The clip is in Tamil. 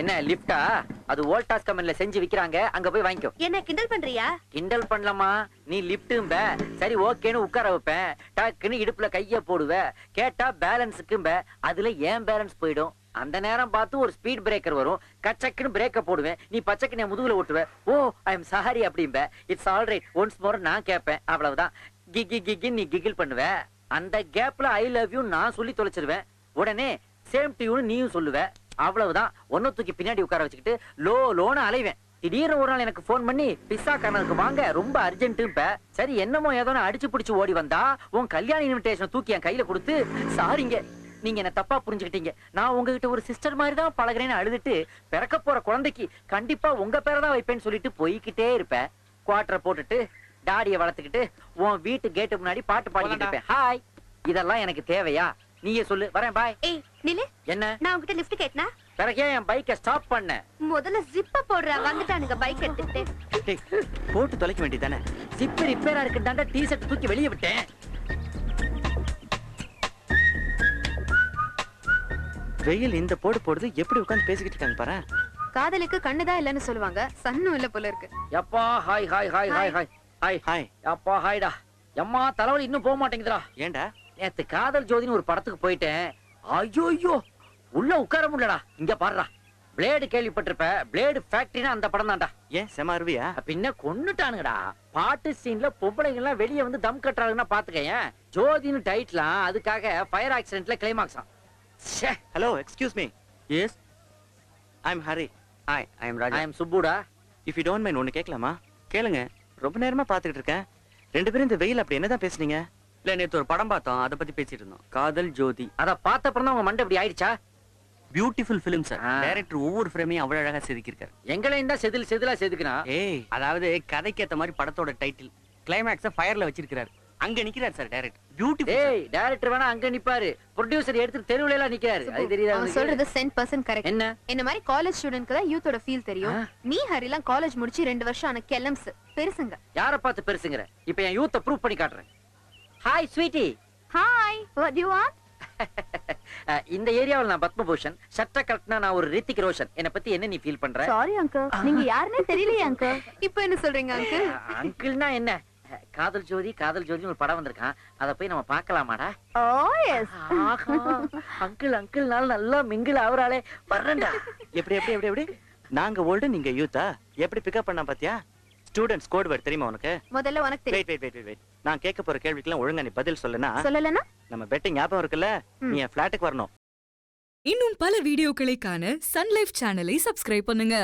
என்ன லிஃப்டா? அது வோல்டாஸ் கம்பெனில செஞ்சு விக்கிறாங்க, அங்க போய் வாங்கிக்கோ. என்ன கிண்டல் பண்றியா? கிண்டல் பண்ணலாமா? நீ லிஃப்ட்டும்ப, சரி ஓகேன்னு உட்கார வைப்பேன். டக்குன்னு இடுப்புல கைய போடுவ, கேட்டா பேலன்ஸுக்கும்ப, அதுல ஏன் பேலன்ஸ் போயிடும். அந்த நேரம் பார்த்து ஒரு ஸ்பீட் பிரேக்கர் வரும், கச்சக்குன்னு பிரேக்க போடுவேன், நீ பச்சைக்கு முதுகுல ஓட்டுவ. ஓ ஐ எம் சாரி அப்படிம்ப. It's all right once more நான் கேட்பேன், அவ்வளவுதான். கிகி கிகி நீ கிகில் பண்ணுவ. அந்த கேப்ல ஐ லவ் யூ நான் சொல்லி தொலைச்சிருவேன். உடனே சேம் டு யூ நீயும் சொல்லுவ. அவ்வளவுதான். ஒன்ன தூக்கி பின்னாடி உட்கார வச்சுக்கிட்டு லோன்னு அலைவேன். திடீர்னு ஒரு நாள் எனக்கு போன் பண்ணி பிஸ்ஸா கார்னருக்கு வாங்க ரொம்ப அர்ஜென்ட். சரி என்னமோ ஏதோ அடிச்சு பிடிச்சு ஓடி வந்தா உன் கல்யாண இன்விடேஷன் தூக்கி என் கையில கொடுத்து, சாரிங்க நீங்க என்ன தப்பா புரிஞ்சுக்கிட்டீங்க, நான் உங்ககிட்ட ஒரு சிஸ்டர் மாதிரி தான் பழகிறேன்னு அழுதுட்டு பிறக்க போற குழந்தைக்கு கண்டிப்பா உங்க பேரை தான் வைப்பேன்னு சொல்லிட்டு போய்கிட்டே இருப்பேன். குவார்டரை போட்டுட்டு டாடியை வளர்த்துக்கிட்டு உன் வீட்டு கேட்டு முன்னாடி பாட்டு பாடிக்கிட்டு இருப்பேன். ஹாய், இதெல்லாம் எனக்கு தேவையா? நீயே சொல்லு, வரேன் பாய். ஏய் நில்லு. என்ன? நான் உன்கிட்ட லிஃப்ட் கேட்டனா? பிறகே என் பைக்கை ஸ்டாப் பண்ண. முதல்ல ஜிப்ப போடுறா, வந்துட்டானுங்க பைக் எடுத்துக்கிட்டு. போட்டு தொலைக்க வேண்டியதானே? ஜிப் ரிப்பேரா இருக்குதாண்டா டி-ஷர்ட் தூக்கி வெளியே விட்டேன். வெயில் இந்த போடு போடுது, எப்படி உட்கார்ந்து பேசிக்கிட்டு இருக்காங்க பாரு. காதலுக்கு கண்ணுதான் இல்லன்னு சொல்லுவாங்க, சன்னும் இல்ல போல இருக்கு. யப்பா hi hi hi hi hi hi hi. யப்பா ஹாய்டா. எம்மா தலைவலி இன்னும் போக மாட்டேங்குதுடா. ஏண்டா? நேத்து காதல் ஜோதின்னு ஒரு படத்துக்கு போயிட்டேன். ஐயோ உள்ள உட்கார முடியலடா. இங்க பாருடா, பிளேடு கேள்விப்பட்டிருப்ப, பிளேடு ஃபேக்டரினா அந்த படம் தான்டா. ஏன் செம அருவியா? பின்ன கொன்னுட்டானுங்கடா. பாட்டு சீன்ல பொம்பளைங்க எல்லாம் வெளியே வந்து தம் கட்டுறாங்கன்னா பாத்துக்கேன். ஜோதின்னு டைட்லாம், அதுக்காக ஃபயர் ஆக்சிடென்ட்ல கிளைமாக்ஸாம். Hello excuse me. Yes I am Hari. Hi, I am Raja. I am சுப்புடா. இஃப் யூ டோன்ட் மைண்ட் ஒன்னு கேட்கலாமா? கேளுங்க. ரொம்ப நேரமா பாத்துக்கிட்டு இருக்கேன். ரெண்டு பேரும் இந்த வெயில் அப்படி என்னதான் பேசுனீங்க? இல்ல நேத்து ஒரு படம் பார்த்தோம், அத பத்தி பேசிட்டு இருந்தோம். காதல் ஜோதி. அத பார்த்த அப்புறம் தான் உங்க மண்டை இப்படி ஆயிடுச்சா? Beautiful film sir. ஆ. டைரக்டர் ஒவ்வொரு ஃப்ரேமையும் அவ்வளவு அழகா செதுக்கியிருக்காரு. எங்களையும் தான் செதில் செதிலா செதுக்குனா. ஏய், அதாவது கதைக்கு ஏத்த மாதிரி படத்தோட டைட்டில் கிளைமேக்ஸ ஃபயர்ல வச்சிருக்காரு. அங்க நிக்கிறார் சார் டைரக்டர். பியூட்டிஃபுல். ஏய் டைரக்டர் வேணா அங்க நிப்பாரு, ப்ரொடியூசர் எடுத்து தெருவுல எல்லாம் நிக்கிறாரு. அது தெரியுதா அவன் உங்களுக்கு? சொல்றது 100% கரெக்ட். என்ன? என்ன மாதிரி காலேஜ் ஸ்டூடெண்ட்க்கு தான் யூத்தோட ஃபீல் தெரியும். நீ ஹரிலாம் காலேஜ் முடிச்சு 2 வருஷம் ஆன கெலம்ஸ் பெருசுங்க. யார பார்த்து பெருசுங்கற? இப்போ என் யூத்த ப்ரூவ் பண்ணி காட்டுறேன். Hi sweetie. Hi, what you want? இந்த ஏரியாவுல நான் பத்மபூஷன், சட்ட கல்ட்னா நான் ஒரு ரித்திக் ரோஷன். என்ன பத்தி என்ன நீ ஃபீல் பண்ற? சாரி அங்கிள், நீங்க யாருனே தெரியலையே அங்கிள். இப்போ என்ன சொல்றீங்க அங்கிள்? அங்கிள்னா என்ன? காதல் ஜோதி காதல் ஜோதின்னு ஒரு படம் வந்திருக்கான், அத போய் நம்ம பார்க்கலாமாடா? ஓ எஸ். அங்கிள் அங்கிள்னால நல்லா மிங்கிள் ஆவறாளே. வர்றேன்டா. எப்படி எப்படி எப்படி எப்படி? நாங்க ஓல்டு, நீங்க யூத்தா? எப்படி பிக்கப் பண்ணா பாத்தியா? ஸ்டூடண்ட்ஸ் கோட் வேர்ட் தெரியுமா உனக்கு? முதல்ல உனக்கு தெரியும். Wait wait wait wait. நான் கேட்க போற கேள்விக்கெல்லாம் ஒழுங்கா நீ பதில் சொல்லனா? சொல்லலனா நம்ம பெட்டிங் ஞாபகம் இருக்குல்ல? நீ என் ஃபிளாட்டுக்கு வரணும். இன்னும் பல வீடியோக்களை காண சன் லைஃப் சேனலை சப்ஸ்கிரைப் பண்ணுங்க.